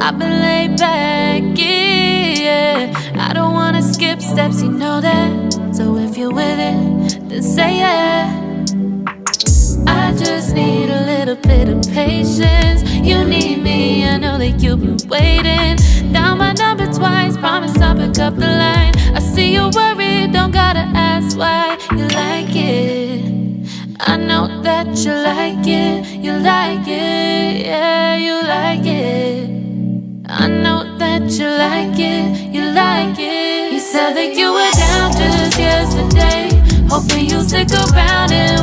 I've been laid back, yeah. I don't wanna skip steps, you know that. So if you're with it, then say yeah. I just need a little bit of patience. You need me, I know that you've been waiting. Down my number twice, promise I'll pick up the line. I see you worried, don't gotta ask why. You like it, I know that you like it. You like it, yeah, you like it. I know that you like it, you like it. You said that you were down just yesterday, hoping you'll stick around and